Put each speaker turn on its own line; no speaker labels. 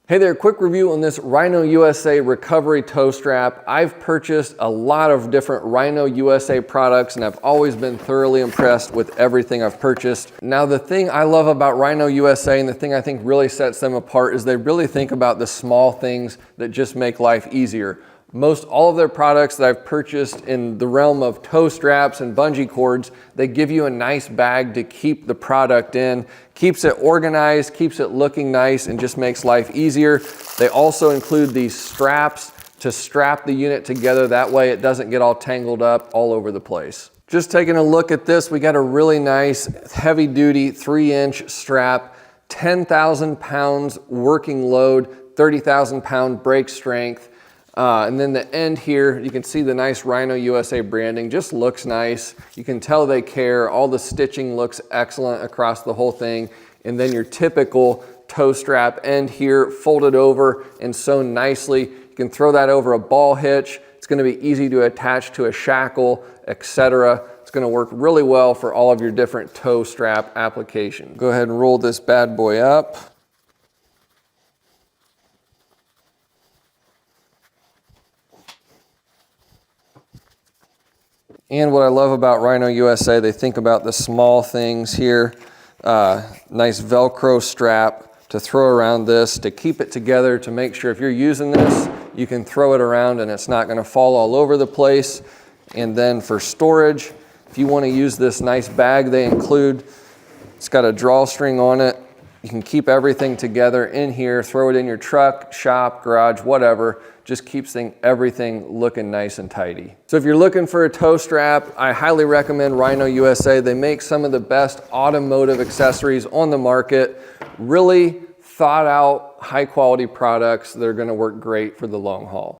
Hey there, quick review on this Rhino USA recovery tow strap. I've purchased a lot of different Rhino USA products and I've always been thoroughly impressed with everything I've purchased. Now the thing I love about Rhino USA and the thing I think really sets them apart is they really think about the small things that just make life easier. Most all of their products that I've purchased in the realm of tow straps and bungee cords, they give you a nice bag to keep the product in, keeps it organized, keeps it looking nice, and just makes life easier. They also include these straps to strap the unit together. That way it doesn't get all tangled up all over the place. Just taking a look at this, we got a really nice heavy duty 3-inch strap, 10,000 pounds working load, 30,000 pound brake strength. And then the end here, you can see the nice Rhino USA branding, just looks nice. You can tell they care. All the stitching looks excellent across the whole thing. And then your typical tow strap end here, folded over and sewn nicely. You can throw that over a ball hitch. It's gonna be easy to attach to a shackle, etc. It's gonna work really well for all of your different tow strap applications. Go ahead and roll this bad boy up. And what I love about Rhino USA, they think about the small things here. Nice Velcro strap to throw around this to keep it together, to make sure if you're using this, you can throw it around and it's not gonna fall all over the place. And then for storage, if you wanna use this nice bag they include, it's got a drawstring on it. You can keep everything together in here, throw it in your truck, shop, garage, whatever. Just keeps everything looking nice and tidy. So if you're looking for a tow strap, I highly recommend Rhino USA. They make some of the best automotive accessories on the market. Really thought out, high quality products that are gonna work great for the long haul.